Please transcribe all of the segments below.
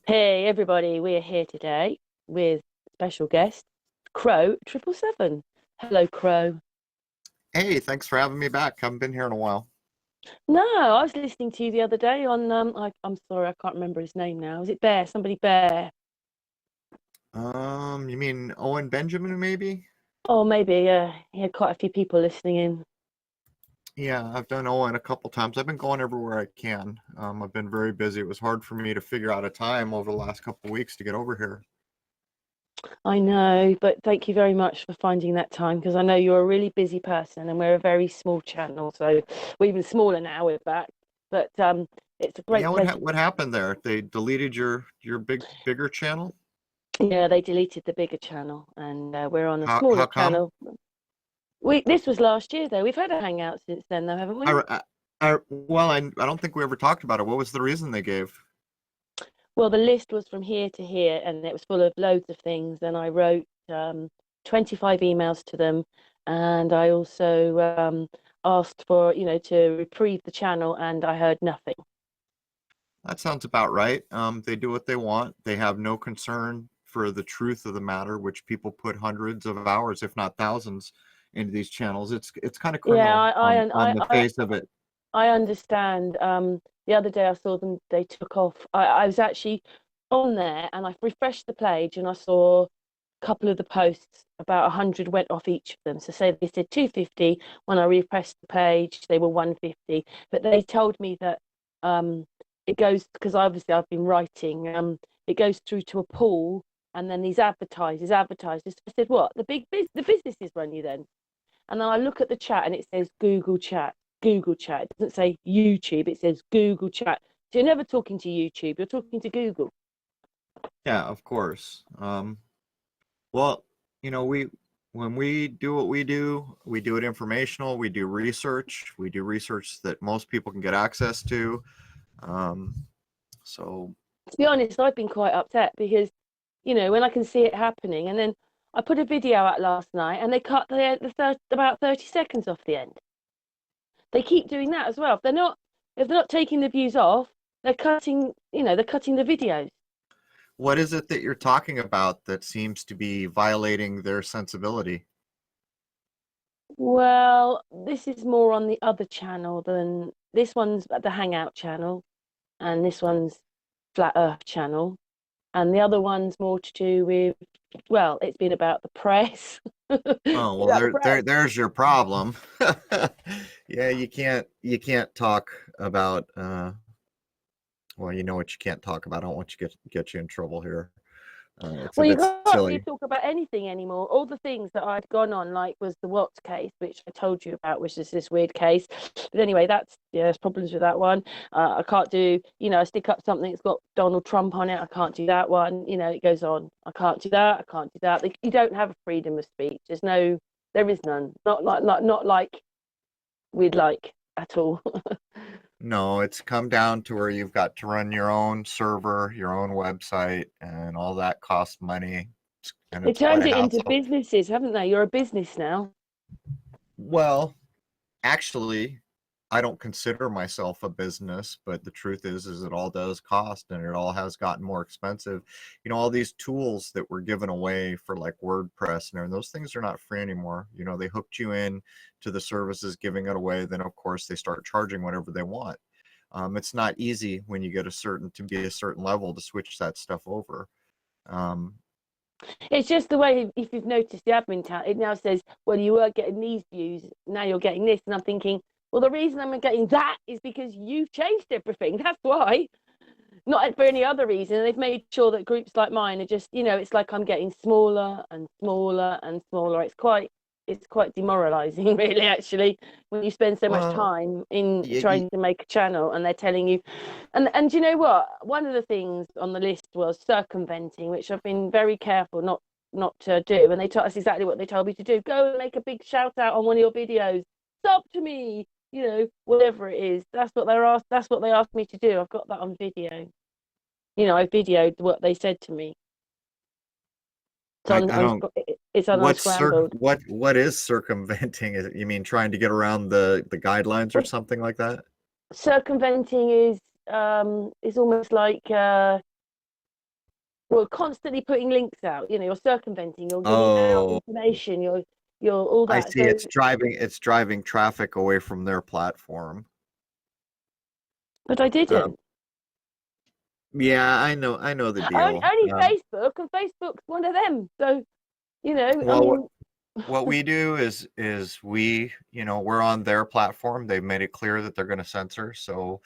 Hey everybody, we are here today with special guest Crrow777. Hello, Crow. Hey, thanks for having me back. Haven't been here in a while. No, I was listening to you the other day on I'm sorry, I can't remember his name now. Is it Bear? Somebody Bear? You mean Owen Benjamin, maybe? Oh, maybe. He had quite a few people listening in. Yeah, I've done Owen a couple times. I've been going everywhere I can. I've been very busy. It was hard for me to figure out a time over the last couple of weeks to get over here. I know, but thank you very much for finding that time because I know you're a really busy person and we're a very small channel, so we're even smaller now. We're back, but it's a Yeah, great pleasure. what happened there? They deleted your bigger channel? Yeah, they deleted the bigger channel and we're on a smaller How come? channel. This was last year though. We've had a hangout since then though, haven't we? I don't think we ever talked about it. What was the reason they gave? Well, the list was from here to here and it was full of loads of things and I wrote 25 emails to them and I also asked for, to reprieve the channel and I heard nothing. That sounds about right. They do what they want. They have no concern for the truth of the matter, which people put hundreds of hours, if not thousands, into these channels. It's kind of Yeah, criminal on the face of it. I understand. The other day I saw them, they took off. I was actually on there and I refreshed the page and I saw a couple of the posts, about 100 went off each of them. So say they said 250, when I refreshed the page, they were 150. But they told me that it goes, because obviously I've been writing, it goes through to a pool and then these advertisers. I said, what? The businesses run you then? And then I look at the chat and it says Google Chat, Google Chat. It doesn't say YouTube, it says Google Chat. So you're never talking to YouTube, you're talking to Google. Yeah, of course. Well, we when we do what we do it informational. We do research. We do research that most people can get access to. Um, so To be honest, I've been quite upset because, when I can see it happening, and then I put a video out last night and they cut about 30 seconds off the end. They keep doing that as well. If they're not taking the views off, they're cutting the videos. what is it that you're talking about that seems to be violating their sensibility? Well, this is more on the other channel than this one's the Hangout channel, and this one's Flat Earth channel, and the other one's more to do with, well, it's been about the press. Oh, well, About the press. there's your problem. Yeah, you can't talk about well, you know what you can't talk about. I don't want you get you in trouble here. It's a Well, you bit can't really silly. talk about anything anymore. All the things that I'd gone on, like was the Watts case, which I told you about, which is this weird case. But anyway, there's problems with that one. I can't do, I stick up something that's got Donald Trump on it. I can't do that one. It goes on. I can't do that. I can't do that. You don't have a freedom of speech. There is none. Not like we'd like at all. No, it's come down to where you've got to run your own server, your own website, and all that costs money, and They it's quite turned a it into hassle. businesses, haven't they? You're a business now. Well, actually, I don't consider myself a business, but the truth is it all does cost and it all has gotten more expensive. All these tools that were given away for like WordPress and those things are not free anymore. They hooked you in to the services giving it away. Then of course they start charging whatever they want. It's not easy when you get a certain level to switch that stuff over. Um, It's just the way, if you've noticed the admin tab, it now says, well, you were getting these views, now you're getting this. And I'm thinking, well, the reason I'm getting that is because you've changed everything. That's why. Not for any other reason. They've made sure that groups like mine are just, it's like I'm getting smaller and smaller and smaller. It's quite demoralizing, really, actually, when you spend so much well, time in y trying to make a channel and they're telling you. And you know what? One of the things on the list was circumventing, which I've been very careful not to do. And they told us exactly what they told me to do. Go and make a big shout out on one of your videos. Stop to me, whatever it is. That's what they asked me to do. I've got that on video. I videoed what they said to me. I don't. It's on Unscrambled. What is circumventing? You mean trying to get around the guidelines or Well, something like that? circumventing is almost like Well, constantly putting links out. You know, you're circumventing. You're giving out Oh, information. You're all I that. see. So, It's driving traffic away from their platform. but I Um, didn't. yeah, I know the deal. Only Facebook, and Facebook's one of them. So, you know, I Well, mean, what we do is we, you know, we're on their platform. They've made it clear that they're going to censor, so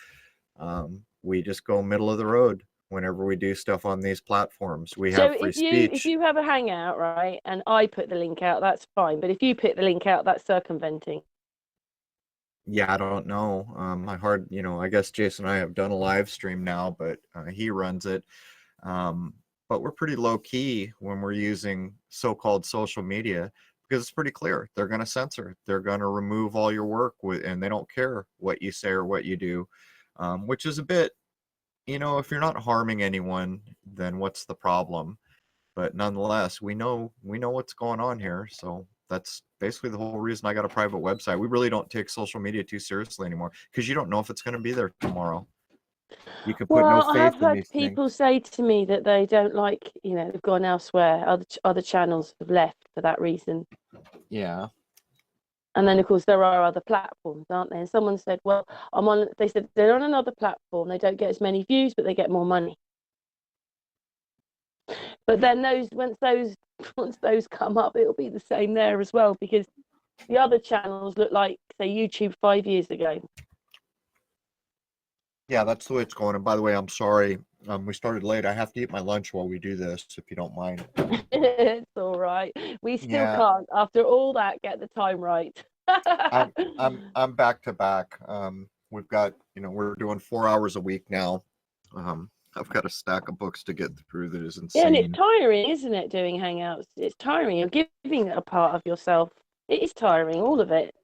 we just go middle of the road whenever we do stuff on these platforms. We so have free if speech. you have a hangout, right, and I put the link out, that's fine. But if you put the link out, that's circumventing. Yeah, I don't know. I hard, you know, I guess Jason and I have done a live stream now, but he runs it. But we're pretty low key when we're using so-called social media because it's pretty clear they're going to censor. They're going to remove all your work and they don't care what you say or what you do, which is a bit, you know, if you're not harming anyone, then what's the problem? But nonetheless, we know what's going on here. So that's basically the whole reason I got a private website. We really don't take social media too seriously anymore because you don't know if it's going to be there tomorrow. You can put no Well, I have faith in had these people things. say to me that they don't like, you know, they've gone elsewhere. Other channels have left for that reason. Yeah. And then, of course, there are other platforms, aren't there? And someone said, well, I'm on, they said they're on another platform. They don't get as many views, but they get more money. But then once those come up, it'll be the same there as well, because the other channels look like, say, YouTube 5 years ago. Yeah, that's the way it's going. And by the way, I'm sorry. We started late. I have to eat my lunch while we do this, if you don't mind. It's all right. We still Yeah, can't, after all that, get the time right. I'm back to back. We've got, you know, we're doing 4 hours a week now. I've got a stack of books to get through that is Yeah, and it's insane. tiring, isn't it, doing hangouts? It's tiring. You're giving a part of yourself. It is tiring, all of it.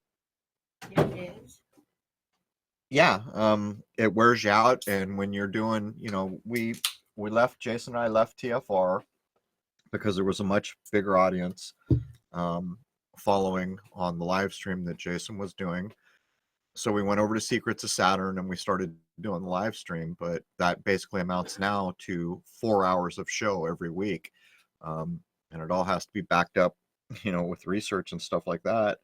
Yeah, it wears you out, and when you're doing, you know, we left, Jason and I left TFR because there was a much bigger audience um, following on the live stream that Jason was doing. So we went over to Secrets of Saturn and we started doing the live stream, but that basically amounts now to 4 hours of show every week. And it all has to be backed up, you know, with research and stuff like that.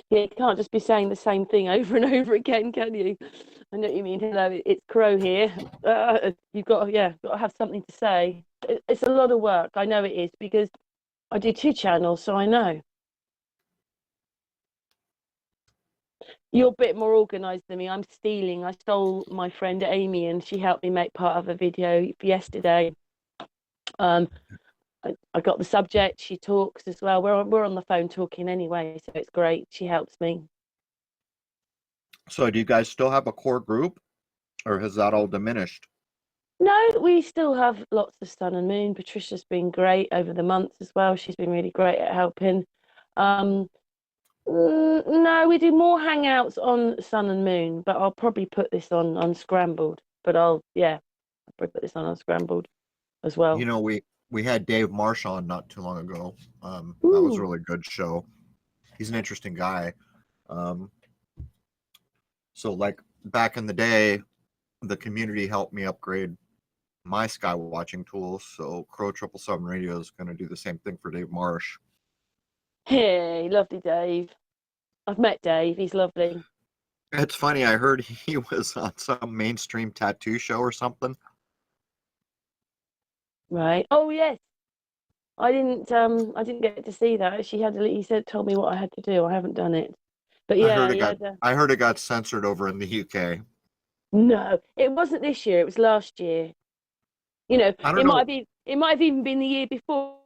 Yeah, you can't just be saying the same thing over and over again, can you? I know what you mean. Hello, it's Crow here. You've got to have something to say. It's a lot of work. I know it is because I do 2 channels, so I know. You're a bit more organized than me. I'm stealing. I stole my friend Amy, and she helped me make part of a video for yesterday. Um, I got the subject. She talks as well. We're on the phone talking anyway, so it's great. She helps me. So do you guys still have a core group or has that all diminished? No, we still have lots of sun and moon. Patricia's been great over the months as well. She's been really great at helping. Um, no, we do more hangouts on sun and moon, but I'll probably put this on Unscrambled. But I'll probably put this on Unscrambled as well. You know, we had Dave Marsh on not too long ago. That was a Ooh. really good show. He's an interesting guy. Um, so like back in the day, the community helped me upgrade my sky watching tools. So Crrow777 Radio is going to do the same thing for Dave Marsh. Hey, lovely Dave. I've met Dave. He's lovely. It's funny. I heard he was on some mainstream tattoo show or something. Right. Oh yes. I didn't get to see that. He said told me what I had to do. I haven't done it. But I yeah, heard it he got had I heard it got censored over in the UK. no, it wasn't this year, it was last year. You know, I don't know. it might have even been the year before.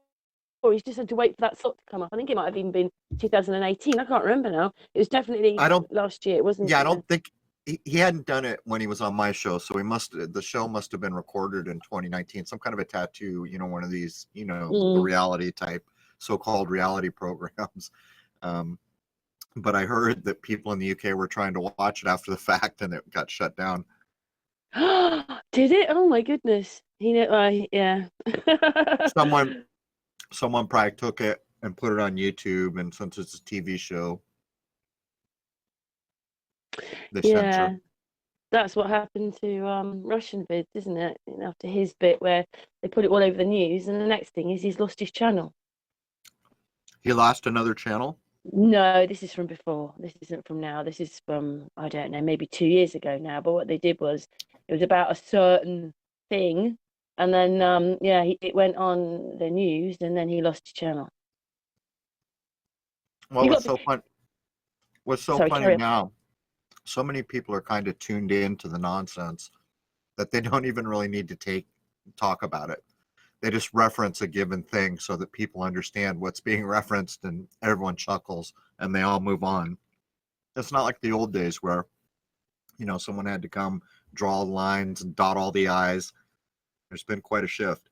He's just had to wait for that slot to come up. I think it might have even been 2018. I can't remember now. It was definitely I don't last year. It wasn't. Yeah, I don't think he hadn't done it when he was on my show, so the show must have been recorded in 2019. Some kind of a tattoo, you know, one of these, you know, the Mm. reality type, so-called reality programs. Um, but I heard that people in the UK were trying to watch it after the fact, and it got shut down. Did it? Oh my goodness. Yeah. Someone someone probably took it and put it on YouTube, and since it's a TV show, they censor. Yeah. That's what happened to Russian vids, isn't it? After his bit where they put it all over the news, and the next thing is he's lost his channel. He lost another channel. No, this is from before. This isn't from now. This is from, I don't know, maybe 2 years ago now. But what they did was it was about a certain thing, and then yeah, it went on the news, and then he lost his channel. What You was got to, so fun? What's so sorry, funny carry on. now? So many people are kind of tuned in to the nonsense that they don't even really need to talk about it. They just reference a given thing so that people understand what's being referenced, and everyone chuckles and they all move on. It's not like the old days where, someone had to come draw lines and dot all the I's. There's been quite a shift.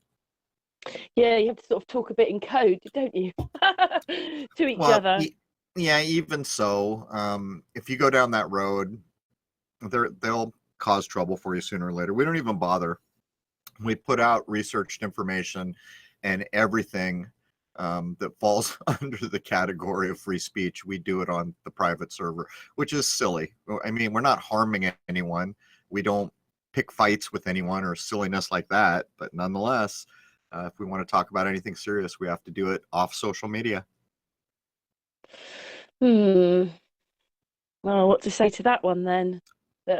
Yeah, you have to sort of talk a bit in code, don't you, to each Well, other. yeah, even so, if you go down that road, they'll cause trouble for you sooner or later. We don't even bother. We put out researched information and everything that falls under the category of free speech. We do it on the private server, which is silly. I mean, we're not harming anyone. We don't pick fights with anyone or silliness like that. But nonetheless, if we want to talk about anything serious, we have to do it off social media. Hmm. Well, what to say to that one then? But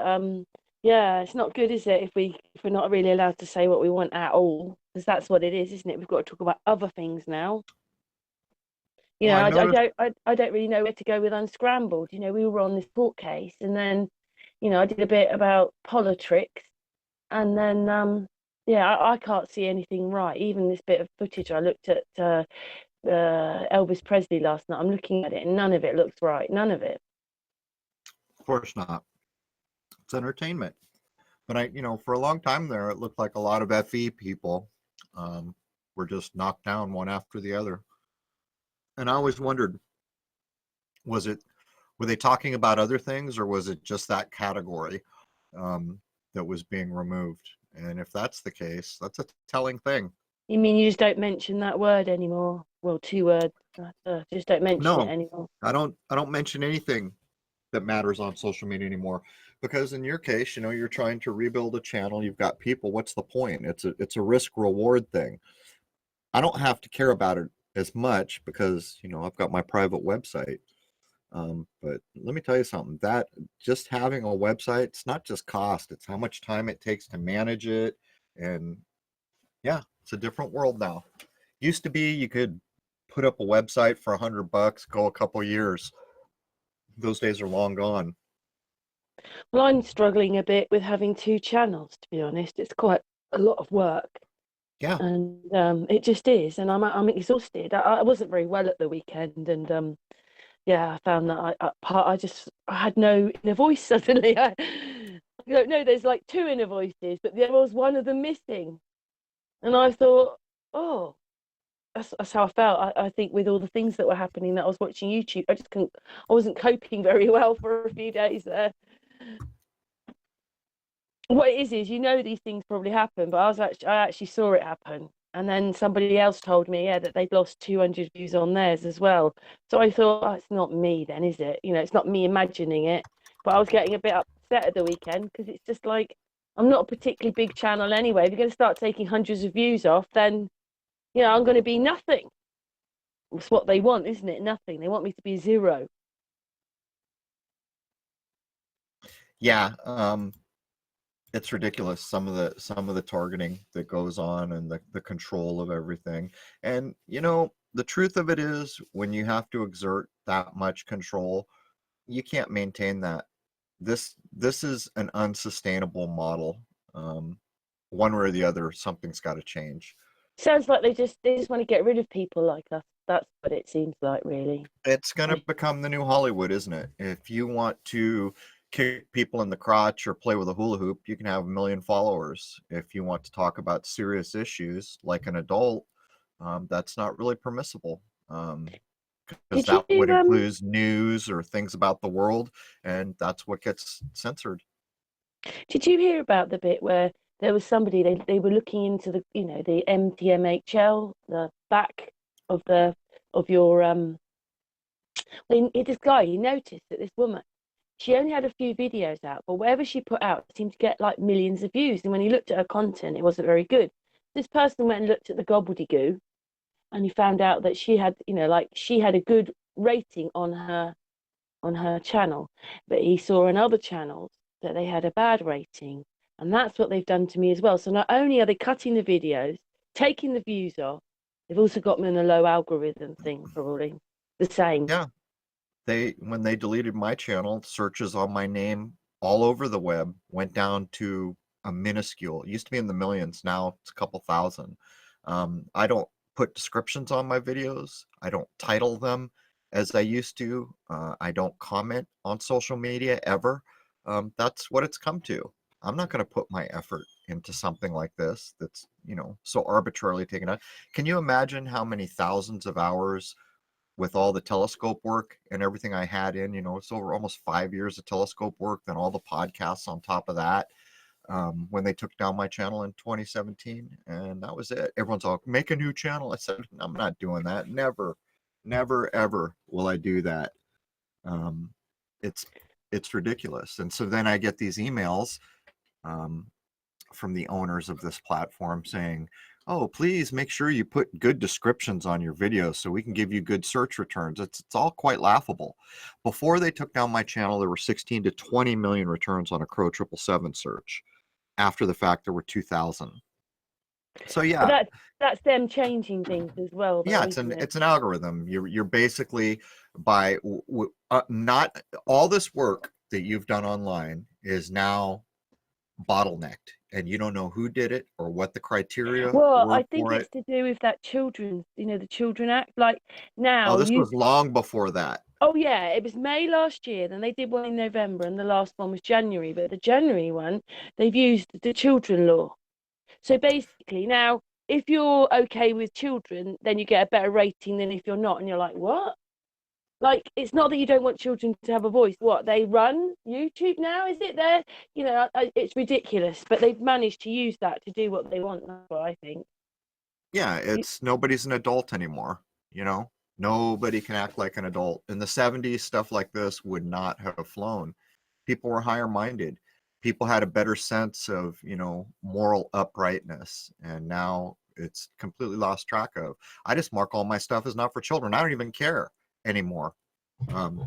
yeah, it's not good, is it, if we're not really allowed to say what we want at all? Because that's what it is, isn't it? We've got to talk about other things now. Well, I noticed. I don't really know where to go with Unscrambled. We were on this court case, and then, I did a bit about politics, and then yeah, I can't see anything right. Even this bit of footage I looked at Elvis Presley last night. I'm looking at it, and none of it looks right. None of it. Of course not. It's entertainment. But for a long time there, it looked like a lot of FE people were just knocked down one after the other. And I always wondered, was it, were they talking about other things, or was it just that category that was being removed? And if that's the case, that's a telling thing. You mean you just don't mention that word anymore? Well, two words. Just don't mention it No, anymore. I don't mention anything that matters on social media anymore, because in your case, you're trying to rebuild a channel. You've got people. What's the point? It's a risk reward thing. I don't have to care about it as much because I've got my private website. But let me tell you something, that just having a website, it's not just cost, it's how much time it takes to manage it. And yeah, it's a different world now. Used to be you could put up a website for $100, go a couple years. Those days are long gone. Well, I'm struggling a bit with having two channels, to be honest. It's quite a lot of work, Yeah, and it just is. And I'm exhausted. I wasn't very well at the weekend, and yeah, I found that I had no inner voice suddenly. I don't know. There's like two inner voices, but there was one of them missing, and I thought, oh. That's how I felt. I think with all the things that were happening, that I was watching YouTube, I just couldn't. I wasn't coping very well for a few days there. What it is these things probably happen, but I actually saw it happen, and then somebody else told me, yeah, that they'd lost 200 views on theirs as well. So I thought, oh, it's not me then, is it? It's not me imagining it. But I was getting a bit upset at the weekend because it's just like I'm not a particularly big channel anyway. If you're going to start taking hundreds of views off, then I'm going to be nothing. It's what they want, isn't it? Nothing. They want me to be zero. yeah. It's ridiculous, some of the targeting that goes on, and the control of everything. And the truth of it is, when you have to exert that much control, you can't maintain that. This is an unsustainable model. One way or the other, something's got to change. Sounds like they just want to get rid of people like us. That's what it seems like, really. It's going to I, become the new Hollywood, isn't it? If you want to kick people in the crotch or play with a hula hoop, you can have 1 million followers. If you want to talk about serious issues like an adult, that's not really permissible. Because did you that would include news or things about the world, and that's what gets censored. did you hear about the bit where there was somebody they were looking into the MTMHL, the back of your this guy, he noticed that this woman she only had a few videos out, but whatever she put out seemed to get like millions of views. And when he looked at her content, it wasn't very good. This person went and looked at the gobbledygoo, and he found out that she had, like she had a good rating on her channel, but he saw on other channels that they had a bad rating, and that's what they've done to me as well. So not only are they cutting the videos, taking the views off, they've also got me in a low algorithm thing, probably the same. Yeah, when they deleted my channel, searches on my name all over the web went down to a minuscule. It used to be in the millions, now it's a couple thousand. I don't put descriptions on my videos. I don't title them as I used to. I don't comment on social media ever. That's what it's come to. I'm not going to put my effort into something like this that's, so arbitrarily taken out. Can you imagine how many thousands of hours with all the telescope work and everything I had in, it's over almost 5 years of telescope work, then all the podcasts on top of that. When they took down my channel in 2017, and that was it. Everyone's all, make a new channel. I said, I'm not doing that. Never, never, ever will I do that. It's ridiculous. And so then I get these emails from the owners of this platform saying, oh, please make sure you put good descriptions on your videos so we can give you good search returns. It's all quite laughable. Before they took down my channel, there were 16 to 20 million returns on a Crrow777 search. After the fact, there were 2,000. So yeah, but that's them changing things as well, though, yeah, isn't it? it's an algorithm. You're basically by not all this work that you've done online is now bottlenecked, and you don't know who did it or what the criteria Well, were I think for it's it. to do with that children's, the Children Act. Like Oh, now, this was long before that. oh yeah, it was May last year. Then they did one in November, and the last one was January. But the January one, they've used the children law. So basically, now if you're okay with children, then you get a better rating than if you're not. And you're like, what? Like, it's not that you don't want children to have a voice. What, they run YouTube now? Is it there? It's ridiculous. But they've managed to use that to do what they want. That's what I think. Yeah, it's nobody's an adult anymore, Nobody can act like an adult. In the 70s, stuff like this would not have flown. People were higher minded. People had a better sense of, moral uprightness. And now it's completely lost track of. I just mark all my stuff as not for children. I don't even care anymore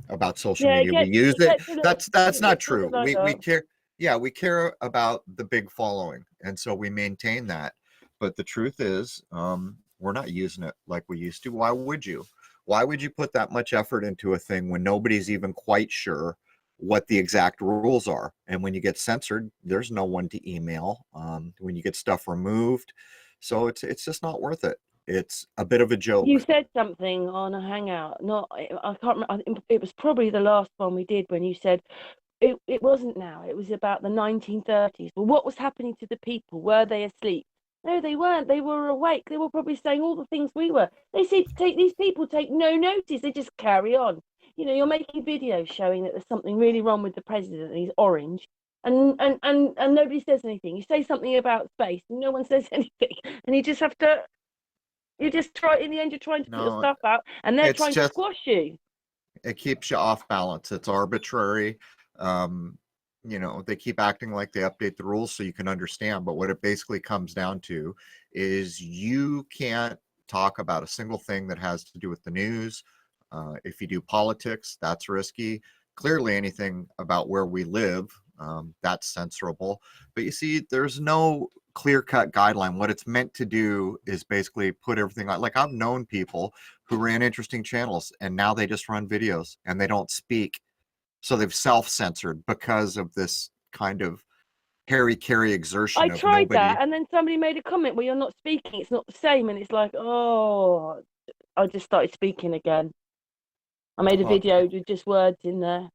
about social Yeah, media. We use it. That's not it's a true. little like We that. care. Yeah, we care about the big following. And so we maintain that. But the truth is, we're not using it like we used to. Why would you? Why would you put that much effort into a thing when nobody's even quite sure what the exact rules are? And when you get censored, there's no one to email. When you get stuff removed, so it's just not worth it. It's a bit of a You joke. said something on a hangout. Not, I can't remember. I think it was probably the last one we did when you said it wasn't now. It was about the 1930s. Well, what was happening to the people? Were they asleep? No, they weren't. They were awake. They were probably saying all the things we were. They said these people take no notice. They just carry on. You're making videos showing that there's something really wrong with the president and he's orange, and nobody says anything. You say something about space, and no one says anything, and you just have to. You just try. In the end, you're trying to put your No, stuff out, and they're it's trying to just squash you. it keeps you off balance. It's arbitrary. Um, they keep acting like they update the rules so you can understand. But what it basically comes down to is you can't talk about a single thing that has to do with the news. If you do politics, that's risky. Clearly, anything about where we live, that's censorable. But you see, there's no clear-cut guideline. What it's meant to do is basically put everything on. Like, I've known people who ran interesting channels and now they just run videos and they don't speak. So they've self-censored because of this kind of carry I exertion of tried nobody. that, and then somebody made a comment where you're not speaking. It's not the same, and it's like, oh, I just started speaking again. I made a Well, video with just words in there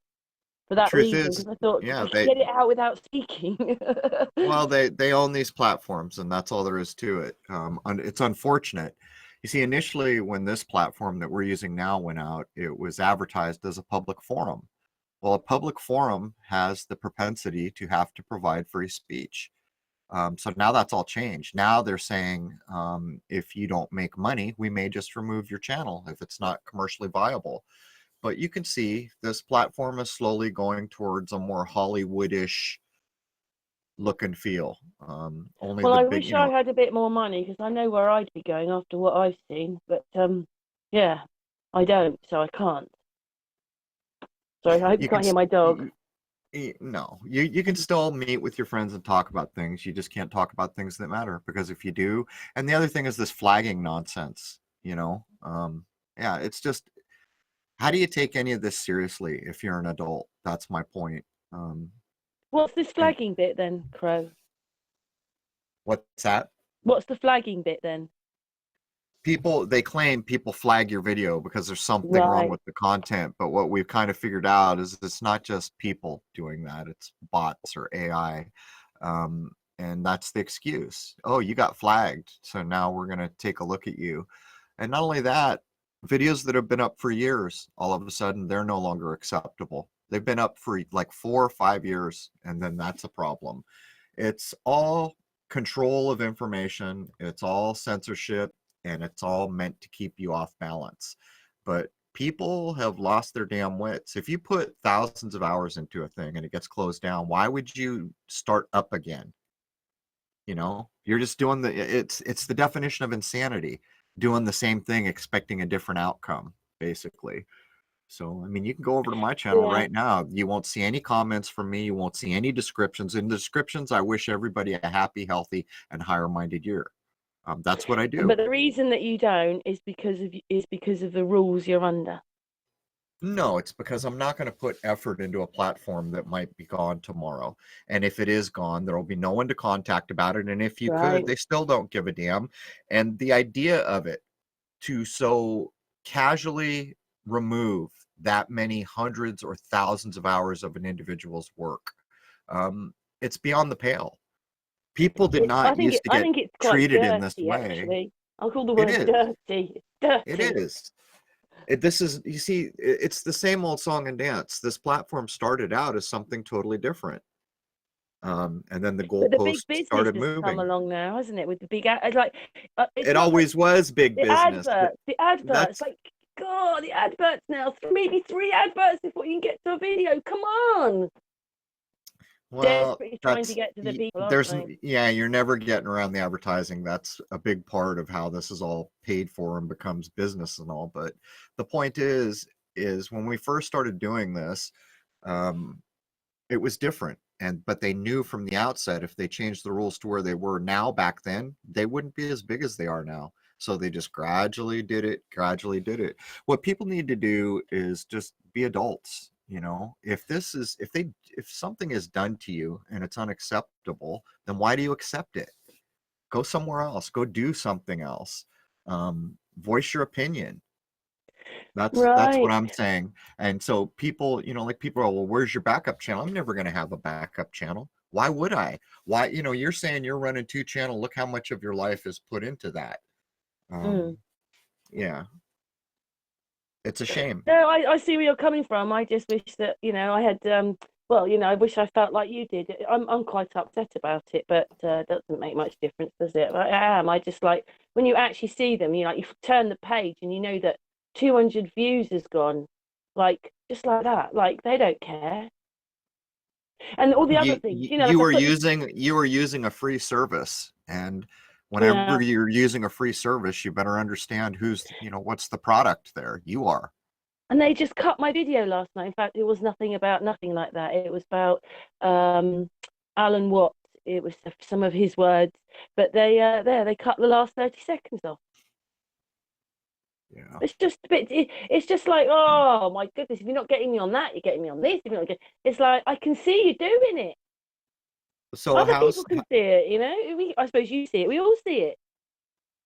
for that truth reason is, because I thought yeah, I could get it out without speaking. well, they own these platforms, and that's all there is to it. It's unfortunate. You see, initially when this platform that we're using now went out, it was advertised as a public forum. Well, a public forum has the propensity to have to provide free speech. So now that's all changed. Now they're saying if you don't make money, we may just remove your channel if it's not commercially viable. but you can see this platform is slowly going towards a more Hollywoodish look and feel. Only Well, the I big, wish I had a bit more money because I know where I'd be going after what I've seen. But yeah, I don't, so I can't. Sorry, I hope you you can can't hear my dog. no, you can still meet with your friends and talk about things. You just can't talk about things that matter, because if you do, and the other thing is this flagging nonsense, yeah, it's just, how do you take any of this seriously if you're an adult? That's my point. What's this And flagging bit then, Crow? what's that? What's the flagging bit then? They claim people flag your video because there's something wrong Right. with the content, but what we've kind of figured out is it's not just people doing that, it's bots or AI. And that's the excuse. Oh, you got flagged, so now we're going to take a look at you. And not only that, videos that have been up for years, all of a sudden they're no longer acceptable. They've been up for like 4 or 5 years, and then that's a problem. It's all control of information, it's all censorship, and it's all meant to keep you off balance. But people have lost their damn wits. If you put thousands of hours into a thing and it gets closed down, why would you start up again? You're just doing it's the definition of insanity, doing the same thing expecting a different outcome, basically. So, I mean, you can go over to my channel Yeah. right now. You won't see any comments from me. You won't see any descriptions. In the descriptions, I wish everybody a happy, healthy, and higher-minded year. That's what I do. But the reason that you don't is because of the rules you're under. No, it's because I'm not going to put effort into a platform that might be gone tomorrow. And if it is gone, there will be no one to contact about it. And if you could, Right. they still don't give a damn. And the idea of it, to so casually remove that many hundreds or thousands of hours of an individual's work, it's beyond the pale. People did I not think used to I get think it's quite treated in this dirty, way. actually. I'll call the It word is. dirty. It's It dirty. is. This is, you see, it's the same old song and dance. This platform started out as something totally different. And then the But the big goalposts business started has come moving. along now, hasn't it? With the big it's It not like always was big the business. adverts. The adverts, That's, like God, the adverts now. Maybe 3 adverts before you can get to a video. Come on. well, Desperately trying to get to the people, aren't there's, they? yeah, you're never getting around the advertising. That's a big part of how this is all paid for and becomes business and all. But the point is when we first started doing this, um, it was different. But they knew from the outset, if they changed the rules to where they were now back then, they wouldn't be as big as they are now. So they just gradually did it, gradually did it. What people need to do is just be adults. If something is done to you and it's unacceptable, then why do you accept it? Go somewhere else, go do something else. Voice your opinion. That's what Right. I'm saying. And so people, like people are, well, where's your backup channel? I'm never going to have a backup channel. Why would I? Why, you're saying you're running 2 channel. Look how much of your life is put into that. Mm. Yeah, it's a shame. No, I see where you're coming from. I just wish that, I had well, I wish I felt like you did. I'm quite upset about it, but it doesn't make much difference, does it? I am. I just like when you actually see them, you turn the page and you know that 200 views has gone, like just like that. Like they don't care. And all the other You, things, you like you I were put this, using a free service, and yeah, whenever you're using a free service, you better understand what's the product there. You are. and they just cut my video last night. In fact, it was nothing like that. It was about Alan Watts. It was some of his words, but they cut the last 30 seconds off. Yeah. It's just a bit. It's just like, oh my goodness! If you're not getting me on that, you're getting me on this. If you're not getting, it's like I can see you doing it. So Other people can see it. I suppose you see it. We all see it.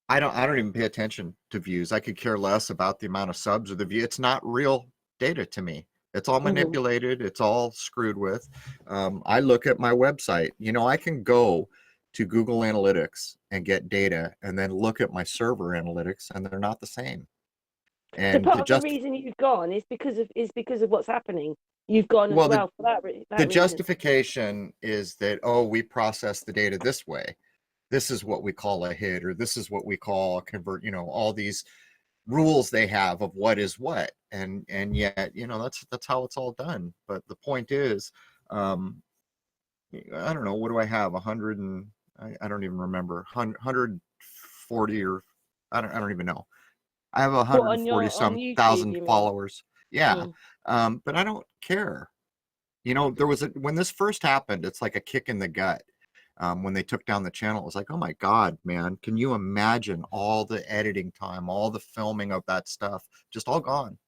I don't even pay attention to views. I could care less about the amount of subs or the view. It's not real data to me. It's all Mm-hmm. manipulated. It's all screwed with. I look at my website. I can go to Google Analytics and get data, and then look at my server analytics, and they're not the same. So And part of the reason you've gone is because of what's happening. You've gone as well, well for that the reason. justification is that, oh, we process the data this way. This is what we call a hit, or this is what we call a convert. All these rules they have of what is what, and yet, you know, that's how it's all done. But the point is, I don't know, what do I have, 100 and I don't even remember, 140, or I don't even know. I have What, on 140 on some YouTube, thousand you mean? followers. Yeah. Mm. But I don't care. You know, there was when this first happened, it's like a kick in the gut. When they took down the channel, it was like, oh my God, man, can you imagine all the editing time, all the filming of that stuff, just all gone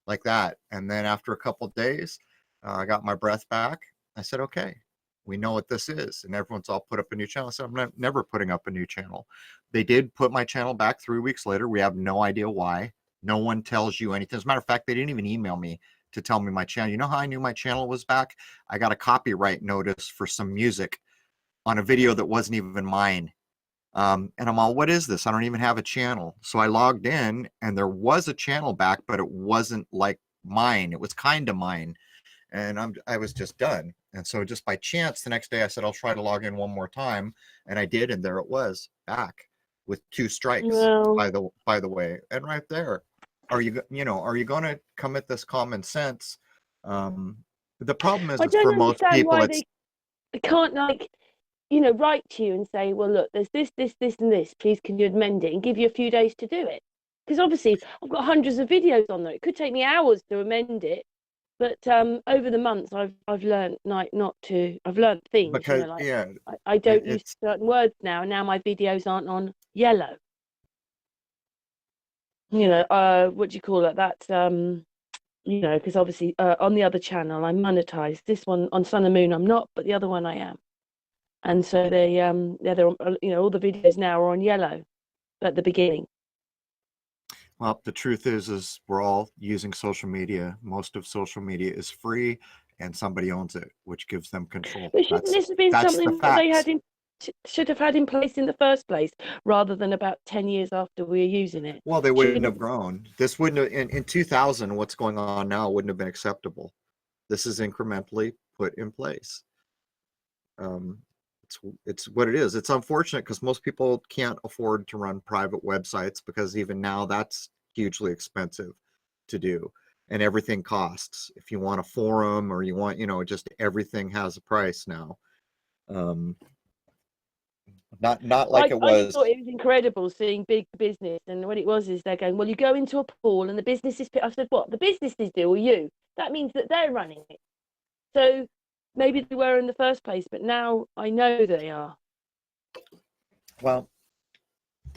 like that. And then after a couple of days, I got my breath back. I said, okay, we know what this is. And everyone's all put up a new channel. I said, I'm never putting up a new channel. They did put my channel back 3 weeks later. We have no idea why. No one tells you anything. As a matter of fact, they didn't even email me to tell me my channel. You know how I knew my channel was back? I got a copyright notice for some music on a video that wasn't even mine. And I'm all, what is this? I don't even have a channel. So I logged in, and there was a channel back, but it wasn't like mine. It was kind of mine. And I was just done. And so just by chance, the next day I said, I'll try to log in one more time. And I did. And there it was, back with 2 strikes, Well, by the way. And right there, are you going to come at this common sense? The problem I is for don't most understand people, why it's they can't, like, write to you and say, well, look, there's this, and this. Please, can you amend it, and give you a few days to do it? Because obviously, I've got hundreds of videos on there. It could take me hours to amend it. But over the months, I've learned, like, not to. I've learned things, because, like, yeah, I don't use it's certain words now. Now my videos aren't on yellow. What do you call it? That's because obviously on the other channel I'm monetized. This one on Sun and Moon I'm not, but the other one I am. And so they're on, all the videos now are on yellow at the beginning. Well, the truth is we're all using social media. Most of social media is free, and somebody owns it, which gives them control. But shouldn't this have been That's the something that they facts. should have had in place in the first place, rather than about 10 years after we were using it? Well, they wouldn't have Shouldn't. grown. This wouldn't have, in 2000, what's going on now wouldn't have been acceptable. This is incrementally put in place. Um, it's what it is. It's unfortunate because most people can't afford to run private websites, because even now that's hugely expensive to do, and everything costs. If you want a forum, or you want, just everything has a price now. Um, not like it I just was. thought it was incredible seeing big business, and what it was is they're going, well, you go into a pool and the businesses. I said, what? The businesses do, or you? That means that they're running it. So maybe they were in the first place, but now I know they are. Well,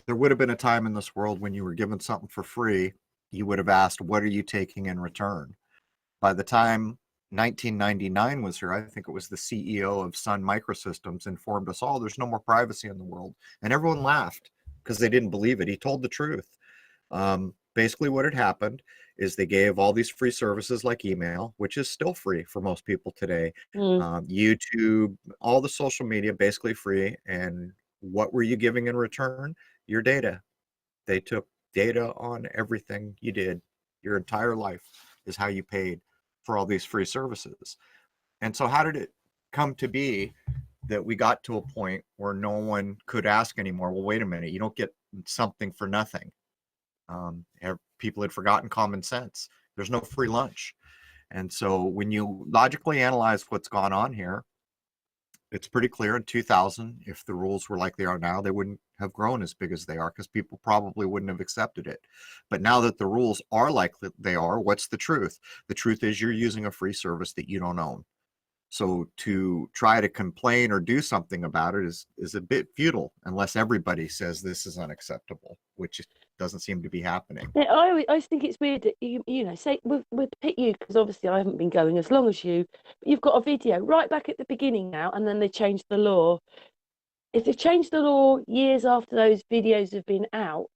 there would have been a time in this world when you were given something for free, you would have asked, what are you taking in return? By the time 1999 was here, I think it was the CEO of Sun Microsystems informed us all there's no more privacy in the world. And everyone laughed because they didn't believe it. He told the truth. Basically, what had happened is they gave all these free services like email, which is still free for most people today, Mm. YouTube, all the social media, basically free. And what were you giving in return? Your data. They took data on everything you did. Your entire life is how you paid for all these free services. And so how did it come to be that we got to a point where no one could ask anymore? Well, wait a minute, you don't get something for nothing. People had forgotten common sense. There's no free lunch. And so when you logically analyze what's gone on here, it's pretty clear in 2000, if the rules were like they are now, they wouldn't have grown as big as they are, because people probably wouldn't have accepted it. But now that the rules are like they are, what's the truth? The truth is you're using a free service that you don't own. So to try to complain or do something about it is a bit futile, unless everybody says this is unacceptable, which doesn't seem to be happening. Yeah, I always think it's weird that say we'll pick you, because obviously I haven't been going as long as you, but you've got a video right back at the beginning now, and then they changed the law. If they've changed the law years after those videos have been out,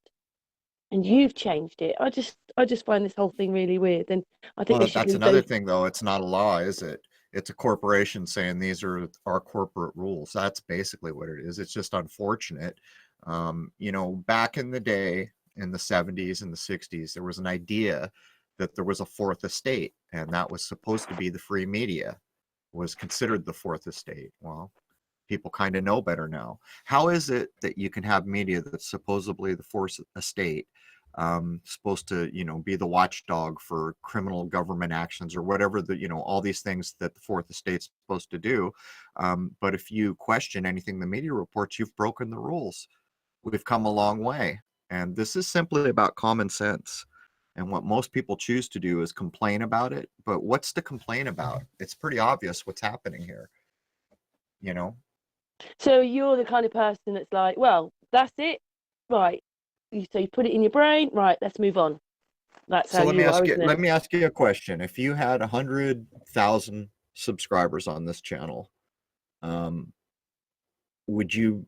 and you've changed it, I just find this whole thing really weird, and I think they Well, should that's leave another those. thing, though. It's not a law, is it? It's a corporation saying these are our corporate rules. That's basically what it is. It's just unfortunate. Back in the day, in the 70s and the 60s, there was an idea that there was a fourth estate, and that was supposed to be the free media, was considered the fourth estate. Well, people kind of know better now. How is it that you can have media that's supposedly the fourth estate, supposed to, be the watchdog for criminal government actions or whatever all these things that the fourth estate's supposed to do. But if you question anything the media reports, you've broken the rules. We've come a long way. And this is simply about common sense. And what most people choose to do is complain about it. But what's to complain about? It's pretty obvious what's happening here. So you're the kind of person that's like, well, that's it, right? So you put it in your brain, right? Let's move on. That's how you are, isn't it? Let me ask you a question. If you had 100,000 subscribers on this channel, would you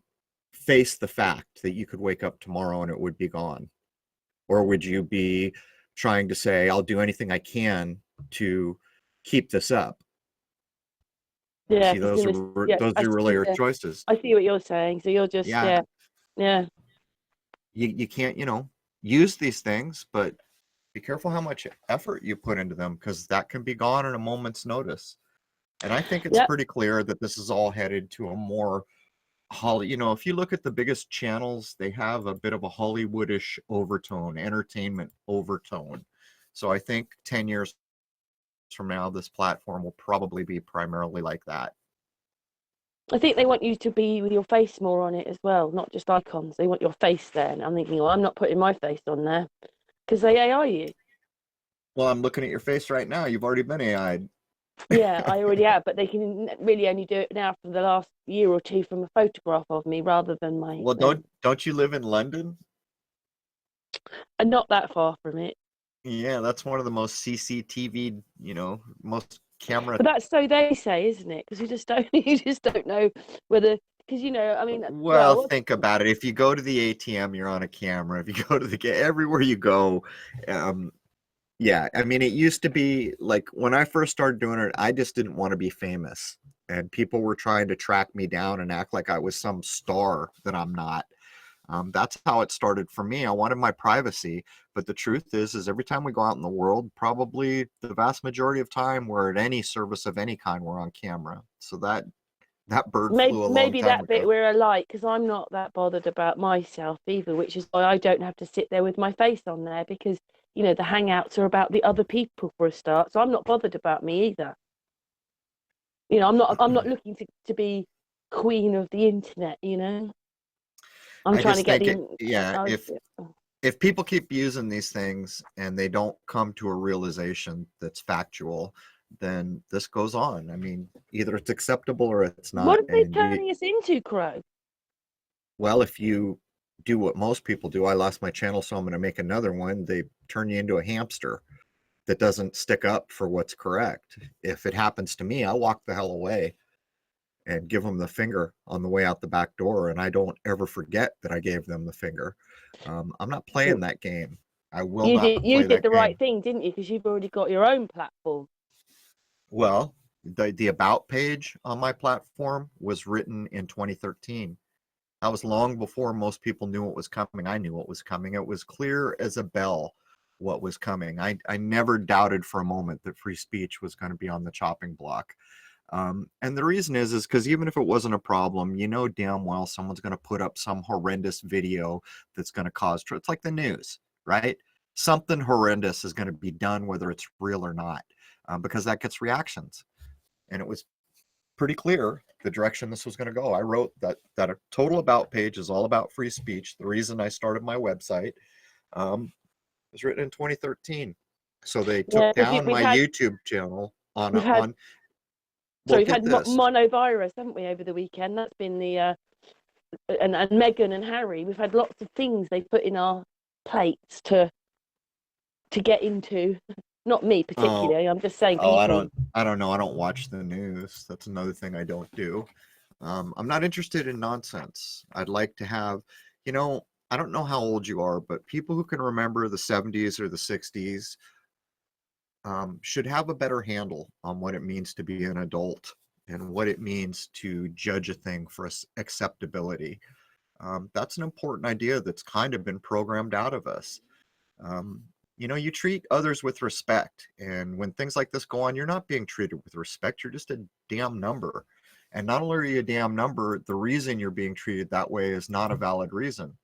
face the fact that you could wake up tomorrow and it would be gone? Or would you be trying to say, I'll do anything I can to keep this up? Yeah, see, those are really your choices. I see what you're saying. So you're just yeah. You can't, use these things, but be careful how much effort you put into them, because that can be gone in a moment's notice. And I think it's pretty clear that this is all headed to a more if you look at the biggest channels, they have a bit of a Hollywoodish overtone, entertainment overtone. So I think 10 years from now, this platform will probably be primarily like that. I think they want you to be with your face more on it as well, not just icons. They want your face there. And I'm thinking, well, I'm not putting my face on there because they AI you. Well, I'm looking at your face right now. You've already been AI'd. Yeah, I already have, but they can really only do it now for the last year or two from a photograph of me rather than my. Well, don't you live in London? And not that far from it. Yeah, that's one of the most CCTV, most camera. But that's so they say, isn't it? Because you just don't know whether, because I mean. Well, think about it. If you go to the ATM, you're on a camera. If you go to everywhere you go, yeah. I mean, it used to be like when I first started doing it, I just didn't want to be famous, and people were trying to track me down and act like I was some star that I'm not. That's how it started for me. I wanted my privacy, but the truth is every time we go out in the world, probably the vast majority of time we're at any service of any kind, we're on camera. So that bird flew a long time maybe that ago. bit we're alike, because I'm not that bothered about myself either, which is why I don't have to sit there with my face on there, because the hangouts are about the other people for a start. So I'm not bothered about me either. I'm not looking to be queen of the internet. I'm trying to get if people keep using these things and they don't come to a realization that's factual, then this goes on. I mean, either it's acceptable or it's not. What are they turning us into, Crow? Well, if you do what most people do, I lost my channel, so I'm going to make another one. They turn you into a hamster that doesn't stick up for what's correct. If it happens to me, I'll walk the hell away and give them the finger on the way out the back door, and I don't ever forget that I gave them the finger. I'm not playing that game. I will not play that game. You did the right thing, didn't you? Because you've already got your own platform. Well, the about page on my platform was written in 2013. That was long before most people knew what was coming. I knew what was coming. It was clear as a bell what was coming. I never doubted for a moment that free speech was going to be on the chopping block. And the reason is because even if it wasn't a problem, damn well someone's going to put up some horrendous video that's going to cause it's like the news, right? Something horrendous is going to be done, whether it's real or not, because that gets reactions. And it was pretty clear the direction this was going to go. I wrote that a total about page is all about free speech. The reason I started my website was written in 2013. So they took down my YouTube channel on. So we've had monovirus, haven't we, over the weekend? That's been the and Meghan and Harry. We've had lots of things they put in our plates to get into. Not me particularly. I'm just saying. I don't know. I don't watch the news. That's another thing I don't do. I'm not interested in nonsense. I'd like to have, I don't know how old you are, but people who can remember the 70s or the 60s. Should have a better handle on what it means to be an adult and what it means to judge a thing for acceptability. That's an important idea that's kind of been programmed out of us. You treat others with respect, and when things like this go on, you're not being treated with respect. You're just a damn number. And not only are you a damn number, the reason you're being treated that way is not a valid reason.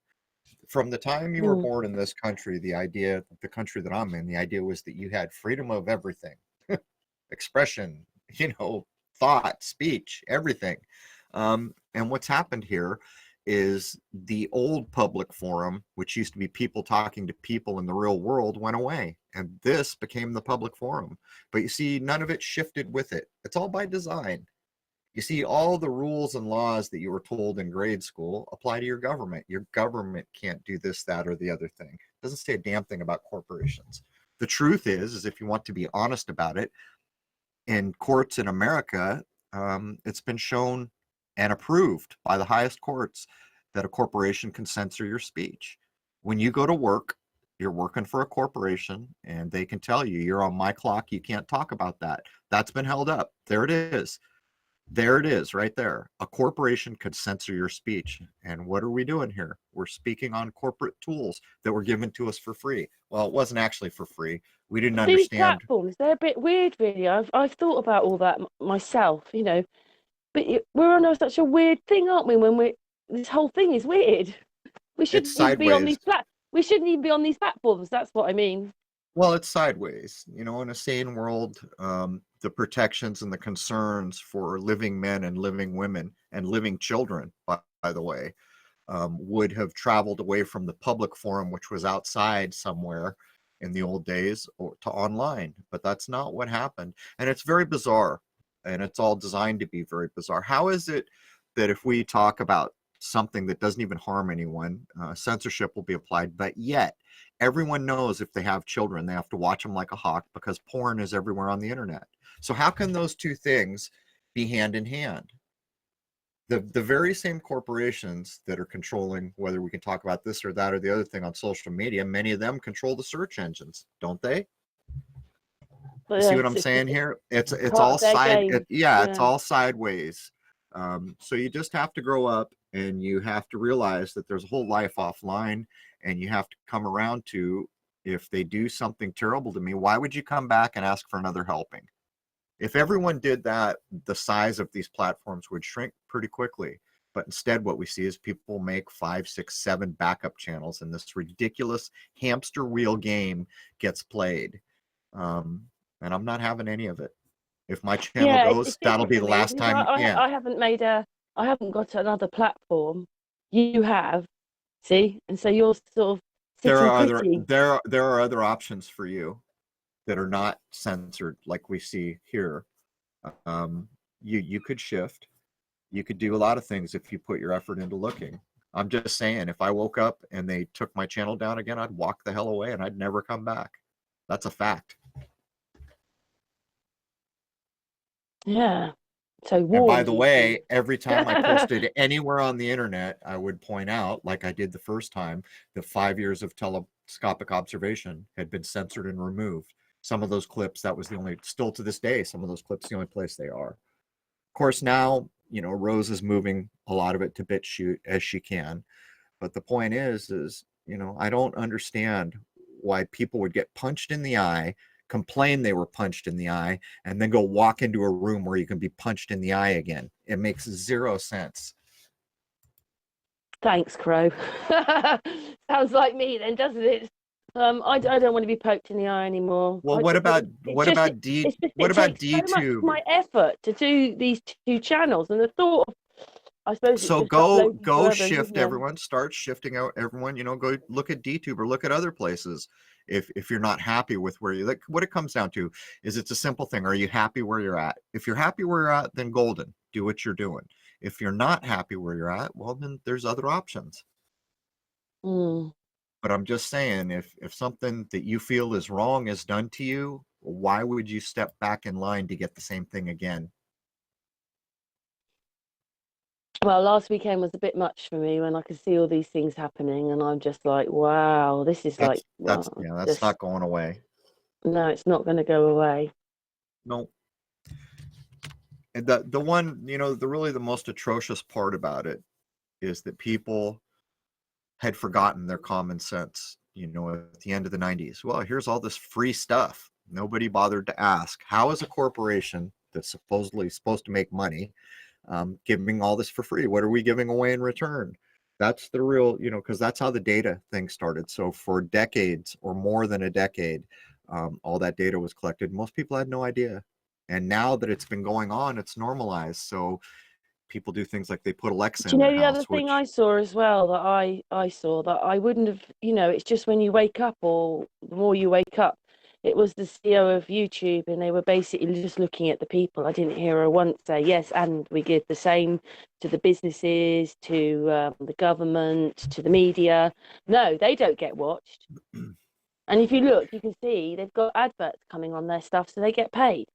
from the time you were Mm. born in this country, the country that I'm in, the idea was that you had freedom of everything, expression, thought, speech, everything. And what's happened here is the old public forum, which used to be people talking to people in the real world, went away. And this became the public forum. But you see, none of it shifted with it. It's all by design. You see, all the rules and laws that you were told in grade school apply to your government. Your government can't do this, that, or the other thing. It doesn't say a damn thing about corporations. The truth is if you want to be honest about it, in courts in America, it's been shown and approved by the highest courts that a corporation can censor your speech. When you go to work, you're working for a corporation, and they can tell you, you're on my clock, you can't talk about that. That's been held up. There it is. There it is, right there. A corporation could censor your speech. And what are we doing here? We're speaking on corporate tools that were given to us for free. Well, it wasn't actually for free. We didn't These understand. platforms, they're a bit weird, really. I've thought about all that myself, but we're on such a weird thing, aren't we? This whole thing is weird. We It's shouldn't even be on sideways. we shouldn't even be on these platforms. That's what I mean. Well, it's sideways. In a sane world, the protections and the concerns for living men and living women and living children, by the way, would have traveled away from the public forum, which was outside somewhere in the old days, or to online. But that's not what happened. And it's very bizarre. And it's all designed to be very bizarre. How is it that if we talk about something that doesn't even harm anyone, censorship will be applied, but yet everyone knows if they have children, they have to watch them like a hawk because porn is everywhere on the internet. So how can those two things be hand in hand? The very same corporations that are controlling whether we can talk about this or that or the other thing on social media, many of them control the search engines, don't they? But See what I'm saying here? It's part all of their game. it's all sideways. So you just have to grow up, and you have to realize that there's a whole life offline, and you have to come around to, if they do something terrible to me, why would you come back and ask for another helping? If everyone did that, the size of these platforms would shrink pretty quickly. But instead, what we see is people make 5, 6, 7 backup channels, and this ridiculous hamster wheel game gets played. And I'm not having any of it. If my channel It's goes, that'll different be for the me last because time. Yeah. I haven't got another platform. You have, see, and so you're sort of sitting pretty. There are other options for you that are not censored like we see here. You could shift. You could do a lot of things if you put your effort into looking. I'm just saying, if I woke up and they took my channel down again, I'd walk the hell away and I'd never come back. That's a fact. Yeah. So And war by the music. way, every time I posted anywhere on the internet, I would point out, like I did the first time, that 5 years of telescopic observation had been censored and removed. Some of those clips, that was the only, still to this day, some of those clips, the only place they are. Of course, now, Rose is moving a lot of it to BitChute as she can. But the point is, I don't understand why people would get punched in the eye, complain they were punched in the eye, and then go walk into a room where you can be punched in the eye again. It makes zero sense. Thanks, Crow. Sounds like me then, doesn't it? I don't want to be poked in the eye anymore. Well, what about It takes so much of DTube? my effort to do these 2 channels, and the thought of, I suppose it's So just go uploading to others, shift isn't it? everyone, start shifting out everyone, go look at DTube or look at other places. If you're not happy with where you like, what it comes down to is it's a simple thing. Are you happy where you're at? If you're happy where you're at, then golden, do what you're doing. If you're not happy where you're at, well, then there's other options. Mm. But I'm just saying, if something that you feel is wrong is done to you, why would you step back in line to get the same thing again? Well, last weekend was a bit much for me when I could see all these things happening, and I'm just like, wow, this is That's wow, that's not going away. No, it's not going to go away. No. And the one, the most atrocious part about it is that people had forgotten their common sense, at the end of the 90s. Well, here's all this free stuff. Nobody bothered to ask, how is a corporation that's supposedly supposed to make money giving all this for free? What are we giving away in return? That's the real, because that's how the data thing started. So for decades or more than a decade, all that data was collected. Most people had no idea. And now that it's been going on, it's normalized. So people do things like they put Alexa Do you in their know the other house, thing which, I saw as well that I saw that I wouldn't have, it's just when you wake up or the more you wake up, it was the CEO of YouTube and they were basically just looking at the people. I didn't hear her once say, yes, and we give the same to the businesses, to the government, to the media. No, they don't get watched. And if you look, you can see they've got adverts coming on their stuff, so they get paid.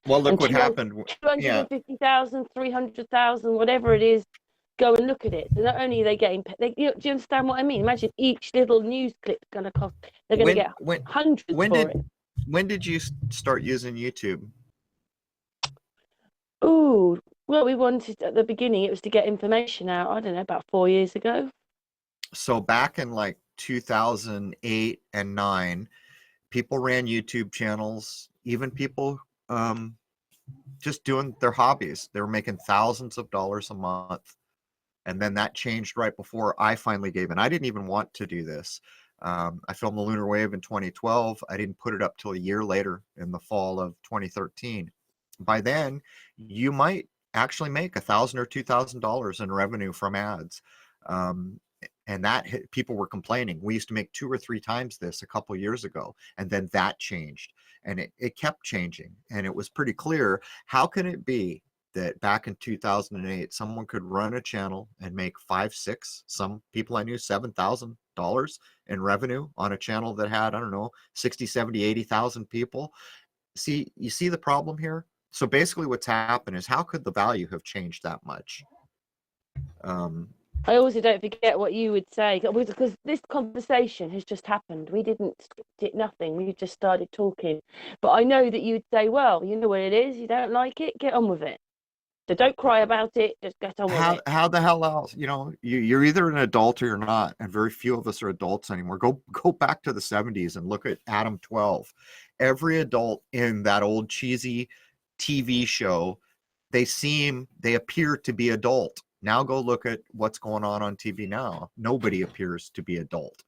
well, look And what happened. Yeah. 250,000, 300,000, whatever it is, go and look at it. So not only are they getting, do you understand what I mean? Imagine each little news clip going to cost, they're going to When, get when, hundreds when for did, it. when did you start using YouTube? Oh, well, we wanted at the beginning, it was to get information out, I don't know, about 4 years ago. So back in like 2008 and 9, people ran YouTube channels, even people just doing their hobbies. They were making thousands of dollars a month. And then that changed right before I finally gave in. I didn't even want to do this. I filmed the lunar wave in 2012. I didn't put it up till a year later in the fall of 2013. By then, you might actually make $1,000 or $2,000 in revenue from ads. And that people were complaining. We used to make 2 or 3 times this a couple of years ago, and then that changed, and it kept changing, and it was pretty clear. How can it be that back in 2008 someone could run a channel and make 5, 6, some people I knew $7,000 in revenue on a channel that had, I don't know, 60, 70, 80,000 people? You see the problem here? So basically what's happened is, how could the value have changed that much? I also don't forget what you would say because this conversation has just happened. We didn't script it, nothing. We just started talking. But I know that you'd say, well, you know what it is. You don't like it, get on with it. So don't cry about it. Just get on with it. How the hell else? You're either an adult or you're not, and very few of us are adults anymore. Go back to the 70s and look at Adam 12. Every adult in that old cheesy TV show, they appear to be adult. Now go look at what's going on TV now. Nobody appears to be adult.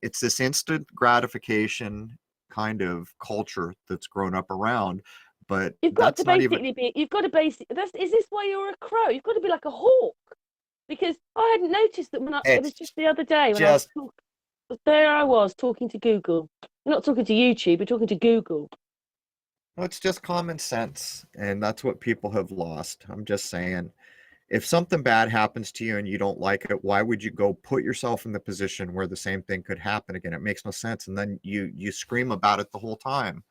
It's this instant gratification kind of culture that's grown up around, but You've got to that's not even. basically be. You've got to basically. Is this why you're a crow? You've got to be like a hawk, because I hadn't noticed that it was It's just the other day when just I was talking to Google. You're not talking to YouTube. You're talking to Google. Well, it's just common sense, and that's what people have lost. I'm just saying, if something bad happens to you and you don't like it, why would you go put yourself in the position where the same thing could happen again? It makes no sense, and then you scream about it the whole time.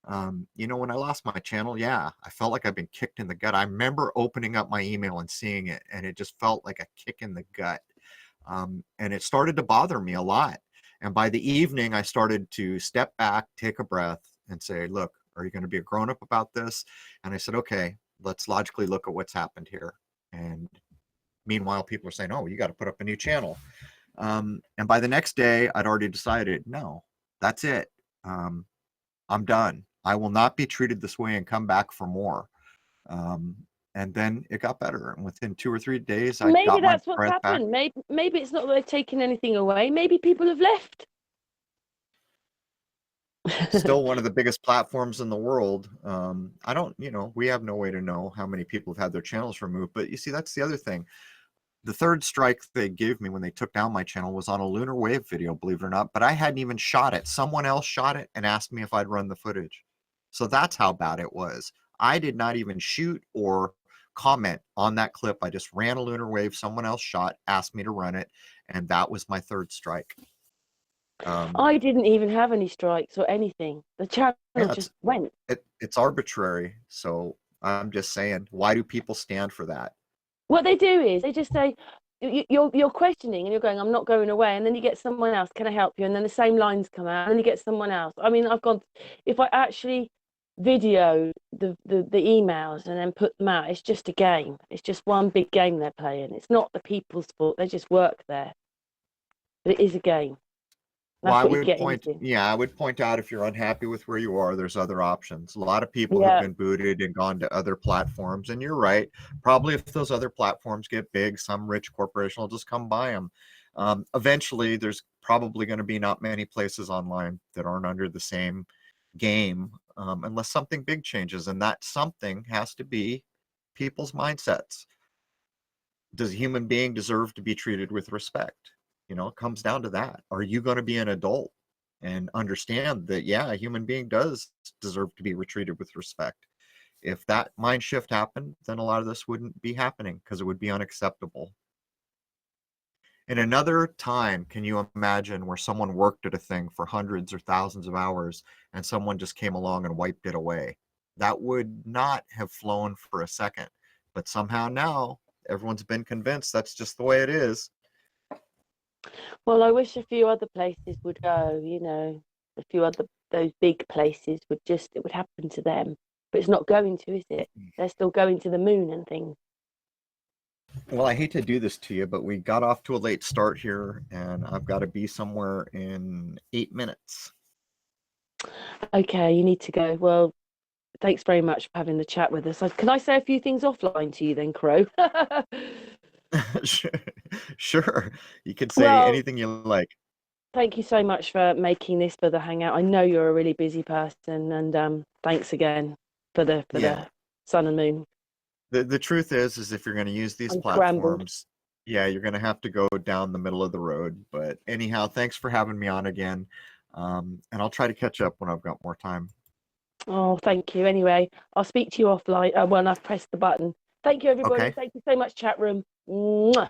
When I lost my channel, yeah, I felt like I've been kicked in the gut. I remember opening up my email and seeing it, and it just felt like a kick in the gut. And it started to bother me a lot. And by the evening, I started to step back, take a breath, and say, look, are you going to be a grown-up about this? And I said, okay, let's logically look at what's happened here. And meanwhile, people are saying, oh, you got to put up a new channel. And by the next day, I'd already decided, no, that's it. I'm done. I will not be treated this way and come back for more. And then it got better. And within 2 or 3 days, I Maybe got my that's what's breath back. happened. Maybe it's not that they've taken anything away. Maybe people have left. Still one of the biggest platforms in the world. I don't, we have no way to know how many people have had their channels removed. But you see, that's the other thing. The third strike they gave me when they took down my channel was on a lunar wave video, believe it or not. But I hadn't even shot it. Someone else shot it and asked me if I'd run the footage. So that's how bad it was. I did not even shoot or comment on that clip. I just ran a lunar wave. Someone else shot, asked me to run it, and that was my third strike. I didn't even have any strikes or anything. The channel just went. It's arbitrary. So I'm just saying, why do people stand for that? What they do is they just say, you're questioning and you're going, I'm not going away. And then you get someone else, can I help you? And then the same lines come out and then you get someone else. I mean, if I actually video the emails and then put them out, it's just a game. It's just one big game they're playing. It's not the people's fault. They just work there. But it is a game. Well, That's I what you would get point, into. yeah, I would point out if you're unhappy with where you are, there's other options. A lot of people have Yeah. been booted and gone to other platforms, and you're right. Probably if those other platforms get big, some rich corporation will just come buy them. Eventually, there's probably going to be not many places online that aren't under the same game, unless something big changes, and that something has to be people's mindsets. Does a human being deserve to be treated with respect? You know, it comes down to that. Are you going to be an adult and understand that, yeah, a human being does deserve to be treated with respect? If that mind shift happened, then a lot of this wouldn't be happening because it would be unacceptable. In another time, can you imagine where someone worked at a thing for hundreds or thousands of hours and someone just came along and wiped it away? That would not have flown for a second. But somehow now, everyone's been convinced that's just the way it is. Well, I wish a few other places would go, you know, a few other those big places would just it would happen to them. But it's not going to, is it? They're still going to the moon and things. Well, I hate to do this to you, but we got off to a late start here, and I've got to be somewhere in 8 minutes. Okay, you need to go. Well, thanks very much for having the chat with us. Can I say a few things offline to you then, Crow? Sure, you can say Well, anything you like. thank you so much for making this for the hangout. I know you're a really busy person, and thanks again for the Yeah, sun and moon. the truth is if you're going to use these Unscrambled. platforms, yeah, you're going to have to go down the middle of the road. But anyhow, thanks for having me on again, and I'll try to catch up when I've got more time. Oh, thank you. Anyway, I'll speak to you offline when I've pressed the button. Thank you, everybody. Okay. Thank you so much, chat room. Mwah.